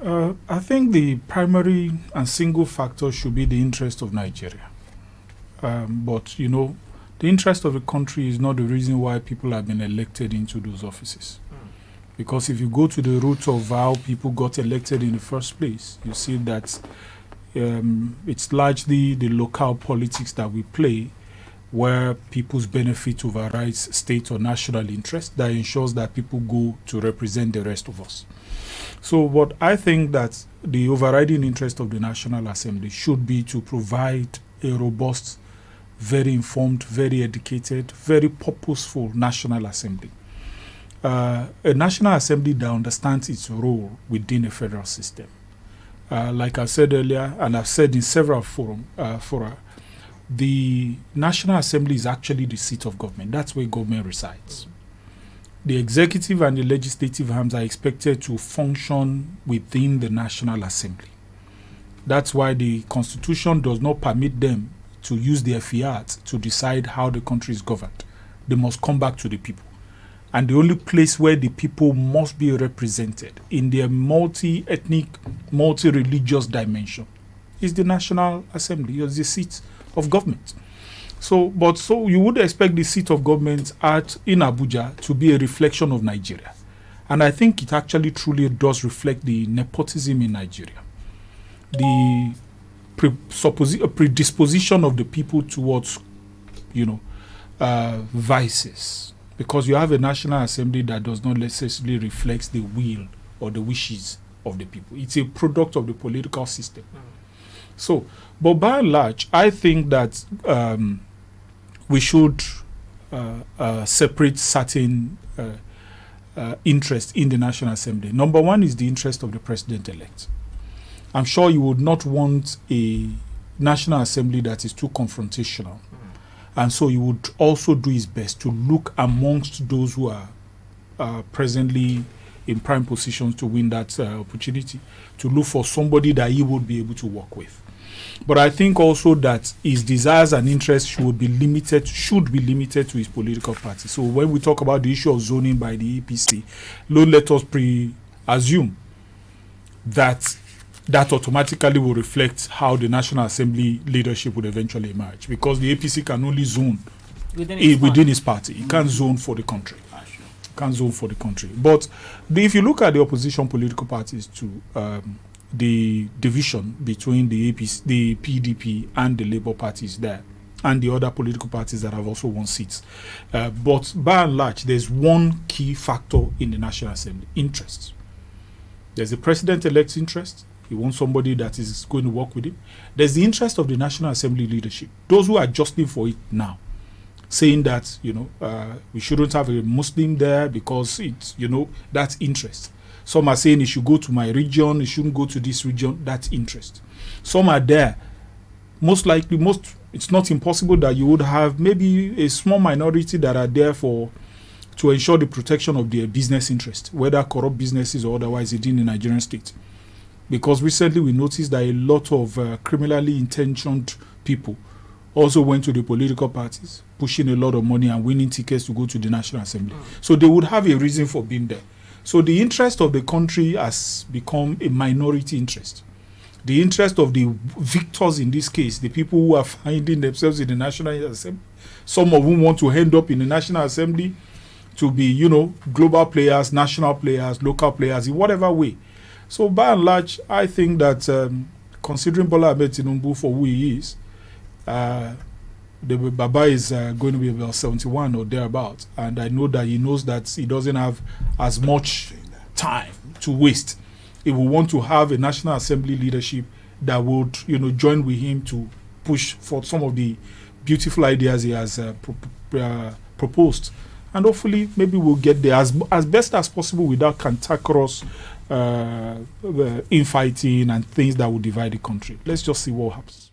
I think the primary and single factor should be the interest of Nigeria. But, the interest of the country is not the reason why people have been elected into those offices. Because if you go to the root of how people got elected in the first place, you see that it's largely the local politics that we play where people's benefit overrides state or national interest that ensures that people go to represent the rest of us. So what I think that the overriding interest of the National Assembly should be to provide a robust, very informed, very educated, very purposeful National Assembly. A National Assembly that understands its role within a federal system. Like I said earlier, and I've said in several fora, the National Assembly is actually the seat of government. That's where government resides. The executive and the legislative arms are expected to function within the National Assembly. That's why the Constitution does not permit them to use their fiat to decide how the country is governed. They must come back to the people. And the only place where the people must be represented in their multi-ethnic, multi-religious dimension is the National Assembly, is the seat of government. So you would expect the seat of government in Abuja to be a reflection of Nigeria. And I think it actually truly does reflect the nepotism in Nigeria. The predisposition of the people towards, vices. Because you have a National Assembly that does not necessarily reflect the will or the wishes of the people. It's a product of the political system. So, but by and large, I think that we should separate certain interests in the National Assembly. Number one is the interest of the president-elect. I'm sure you would not want a National Assembly that is too confrontational. And so he would also do his best to look amongst those who are presently in prime positions to win that opportunity, to look for somebody that he would be able to work with. But I think also that his desires and interests should be limited to his political party. So when we talk about the issue of zoning by the APC, let us assume that automatically will reflect how the National Assembly leadership would eventually emerge, because the APC can only zone within its party. It can't zone for the country. But if you look at the opposition political parties to the division between the APC, the PDP, and the Labour parties there, and the other political parties that have also won seats. But by and large, there's one key factor in the National Assembly: interest. There's the president-elect's interest. He wants somebody that is going to work with him. There's the interest of the National Assembly leadership, those who are adjusting for it now, saying that, we shouldn't have a Muslim there because it's, that's interest. Some are saying it should go to my region, it shouldn't go to this region, that's interest. Some are there. Most likely, it's not impossible that you would have maybe a small minority that are there to ensure the protection of their business interest, whether corrupt businesses or otherwise within the Nigerian state. Because recently we noticed that a lot of criminally intentioned people also went to the political parties, pushing a lot of money and winning tickets to go to the National Assembly. So they would have a reason for being there. So the interest of the country has become a minority interest. The interest of the victors in this case, the people who are finding themselves in the National Assembly, some of whom want to end up in the National Assembly to be, global players, national players, local players, in whatever way. So by and large, I think that considering Bola Ahmed Tinubu for who he is, the Baba is going to be about 71 or thereabout. And I know that he knows that he doesn't have as much time to waste. He will want to have a National Assembly leadership that would, join with him to push for some of the beautiful ideas he has proposed. And hopefully, maybe we'll get there as best as possible without cantankerous infighting and things that will divide the country. Let's just see what happens.